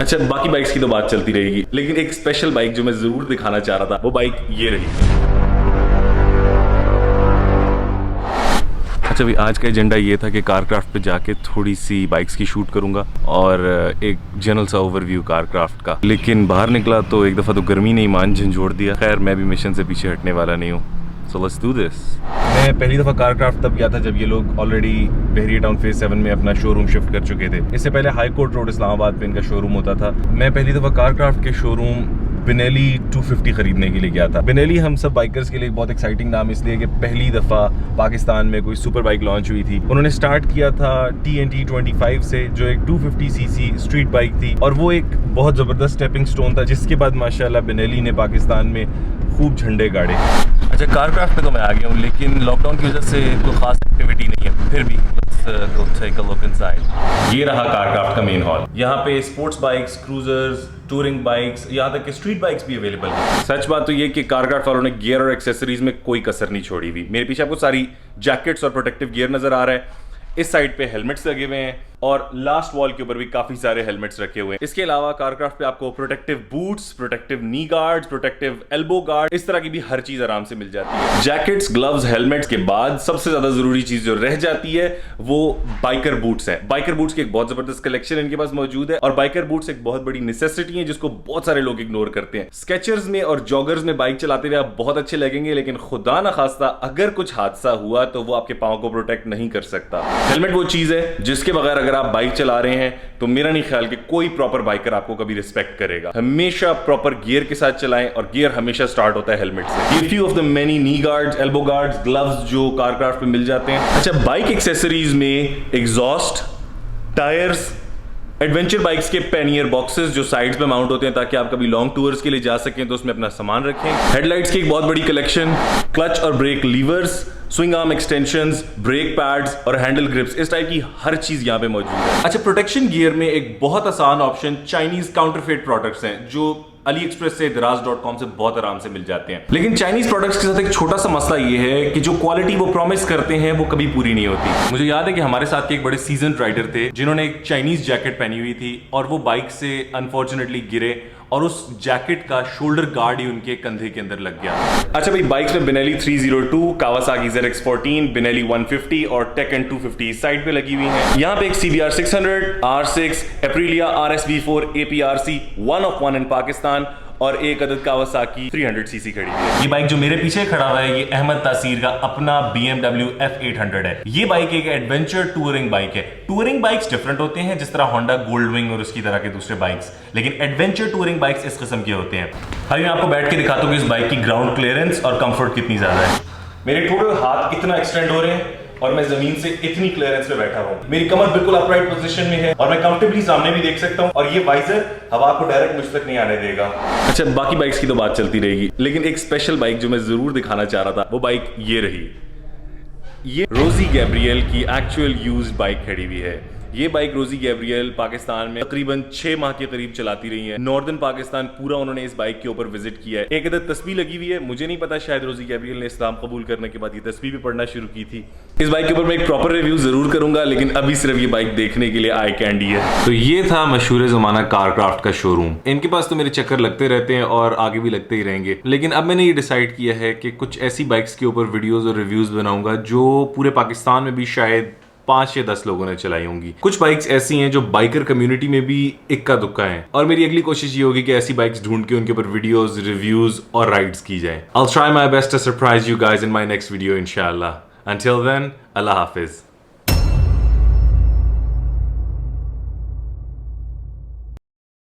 अच्छा, बाकी बाइक्स की तो बात चलती रहेगी, लेकिन एक स्पेशल बाइक जो मैं जरूर दिखाना चाह रहा था वो बाइक ये रही। अच्छा भाई, आज का एजेंडा ये था कि कारक्राफ्ट पे जाके थोड़ी सी बाइक्स की शूट करूंगा और एक जनरल सा ओवरव्यू कारक्राफ्ट का। लेकिन बाहर निकला तो एक दफ़ा तो गर्मी ने ईमान झंझोड़ दिया। खैर, मैं भी मिशन से पीछे हटने वाला नहीं हूँ। So let's do this. मैं पहली दफ़ा कारक्राफ्ट तब गया था जब ये लोग ऑलरेडी बहरिया टाउन फेज 7 में अपना शोरूम शिफ्ट कर चुके थे। इससे पहले हाई कोर्ट रोड इस्लामाबाद पे इनका शोरूम होता था। मैं पहली दफ़ा कारक्राफ्ट के शोरूम बेनेली 250 खरीदने के लिए गया था। बेनेली हम सब बाइकर्स के लिए बहुत एक्साइटिंग नाम इसलिए कि पहली दफ़ा पाकिस्तान में कोई सुपर बाइक लॉन्च हुई थी। उन्होंने स्टार्ट किया था TNT 25 से, जो एक 250cc स्ट्रीट बाइक थी, और वो एक बहुत ज़बरदस्त स्टेपिंग स्टोन था जिसके बाद माशाल्लाह बेनेली ने पाकिस्तान में खूब झंडे गाड़े। अच्छा, कारक्राफ्ट पे तो मैं आ गया हूँ, लेकिन लॉकडाउन की वजह से कोई खास एक्टिविटी नहीं है। फिर भी go take a look inside. ये रहा कारक्राफ्ट का मेन हॉल। यहाँ पे sports bikes, cruisers, touring bikes, यहाँ तक कि स्ट्रीट बाइक्स भी अवेलेबल है। सच बात तो ये कि कारक्राफ्ट वालों ने गियर और एक्सेसरीज में कोई कसर नहीं छोड़ी हुई। मेरे पीछे आपको सारी जैकेट्स और प्रोटेक्टिव गियर नजर आ रहा है। इस साइड पे हेलमेट्स लगे हुए हैं और लास्ट वॉल के ऊपर भी काफी सारे हेलमेट्स रखे हुए हैं। इसके अलावा कारक्राफ्ट पे आपको प्रोटेक्टिव बूट्स, प्रोटेक्टिव नी गार्ड्स, प्रोटेक्टिव एल्बो गार्ड, इस तरह की भी हर चीज आराम से मिल जाती है। जैकेट्स, ग्लव्स, हेलमेट्स के बाद सबसे ज्यादा जरूरी चीज जो रह जाती है वो बाइकर बूट्स है। बाइकर बूट्स की एक बहुत जबरदस्त कलेक्शन इनके पास मौजूद है और बाइकर बूट्स एक बहुत बड़ी नेसेसिटी है जिसको बहुत सारे लोग इग्नोर करते हैं। स्केचर्स में और जॉगर्स में बाइक चलाते हुए आप बहुत अच्छे लगेंगे, लेकिन खुदा ना खास्ता अगर कुछ हादसा हुआ तो वो आपके पांव को प्रोटेक्ट नहीं कर सकता। हेलमेट वो चीज है जिसके बगैर अगर आप बाइक चला रहे हैं तो मेरा नहीं ख्याल कि कोई प्रॉपर बाइकर आपको कभी रिस्पेक्ट करेगा। हमेशा प्रॉपर गियर के साथ चलाएं और गियर हमेशा स्टार्ट होता है हेलमेट से। ये few of the many knee guards, elbow guards, gloves जो कारक्राफ्ट पे मिल जाते हैं। अच्छा, बाइक एक्सेसरीज में एग्जॉस्ट, टायर्स, एडवेंचर बाइक्स के पैनियर बॉक्सेस जो साइड्स पे माउंट होते हैं ताकि आप कभी लॉन्ग टूर्स के लिए जा सकें तो उसमें अपना सामान रखें। हेडलाइट्स की एक बहुत बड़ी कलेक्शन, क्लच और brake levers, swing arm extensions, brake pads और हैंडल ग्रिप्स, इस टाइप की हर चीज यहाँ पे मौजूद है। अच्छा, प्रोटेक्शन गियर में एक बहुत आसान ऑप्शन चाइनीज काउंटरफेट प्रोडक्ट्स हैं जो AliExpress से Daraz.com से बहुत आराम से मिल जाते हैं। लेकिन चाइनीज प्रोडक्ट्स के साथ एक छोटा सा मसला ये है कि जो क्वालिटी वो प्रॉमिस करते हैं वो कभी पूरी नहीं होती। मुझे याद है कि हमारे साथ के एक बड़े सीजन राइडर थे जिन्होंने एक चाइनीज जैकेट पहनी हुई थी और वो बाइक से अनफॉर्चुनेटली गिरे और उस जैकेट का शोल्डर गार्ड ही उनके कंधे के अंदर लग गया। अच्छा भाई, बाइक्स में बेनेली 302, कावासाकी ZX14, बेनेली 150 और टेकन 250 साइड पे लगी हुई है। यहाँ पे एक CBR 600, R6, Aprilia RSV4 APRC 1 of 1 इन पाकिस्तान और एक अदद कावासाकी 300cc खड़ी है। ये बाइक जो मेरे पीछे खड़ा हुआ है ये अहमद तासीर का अपना BMW F800 है। ये बाइक एक एडवेंचर टूरिंग बाइक है। टूरिंग बाइक्स डिफरेंट होते हैं जिस तरह होंडा गोल्डविंग और उसकी तरह के दूसरे बाइक्स, लेकिन एडवेंचर टूरिंग बाइक्स इस किस्म के होते हैं। भाई, मैं आपको बैठ के दिखाता हूँ कि इस बाइक की ग्राउंड क्लियरेंस और कंफर्ट कितनी ज्यादा है। मेरे टोटल हाथ इतना एक्सटेंड हो रहे हैं और मैं जमीन से इतनी क्लियरेंस पे बैठा हूँ। मेरी कमर बिल्कुल अपराइट पोजीशन में है और मैं कंफर्टेबली सामने भी देख सकता हूँ और ये वाइजर हवा को डायरेक्ट मुझ तक नहीं आने देगा। अच्छा, बाकी बाइक्स की तो बात चलती रहेगी, लेकिन एक स्पेशल बाइक जो मैं जरूर दिखाना चाह रहा था वो बाइक ये रही। ये रोजी गैब्रियल की एक्चुअल यूज्ड बाइक खड़ी हुई है। ये बाइक रोजी गैब्रियल पाकिस्तान में तकरीबन 6 माह के करीब चलाती रही है। नॉर्दर्न पाकिस्तान पूरा उन्होंने इस बाइक के ऊपर विजिट किया है। एक अदद तस्बीह लगी हुई है, मुझे नहीं पता, शायद रोजी गैब्रियल ने इस्लाम कबूल करने के बाद ये तस्बीह भी पढ़ना शुरू की थी। इस बाइक के ऊपर मैं एक प्रॉपर रिव्यू जरूर करूंगा, लेकिन अभी सिर्फ ये बाइक देखने के लिए आई कैंडी है। तो ये था मशहूर जमाना कारक्राफ्ट का शोरूम। इनके पास तो मेरे चक्कर लगते रहते हैं और आगे भी लगते ही रहेंगे, लेकिन अब मैंने ये डिसाइड किया है कि कुछ ऐसी बाइक्स के ऊपर वीडियोज और रिव्यूज बनाऊंगा जो पूरे पाकिस्तान में भी शायद 5 या 10 लोगों ने चलाई होंगी। कुछ बाइक्स ऐसी हैं जो बाइकर कम्युनिटी में भी इक्का दुक्का हैं और मेरी अगली कोशिश ये होगी कि ऐसी बाइक्स ढूंढ के उनके ऊपर वीडियोस, रिव्यूज और राइड्स की जाए। I'll try my best to surprise you guys in my next video, inshallah. Until then, Allah Hafiz.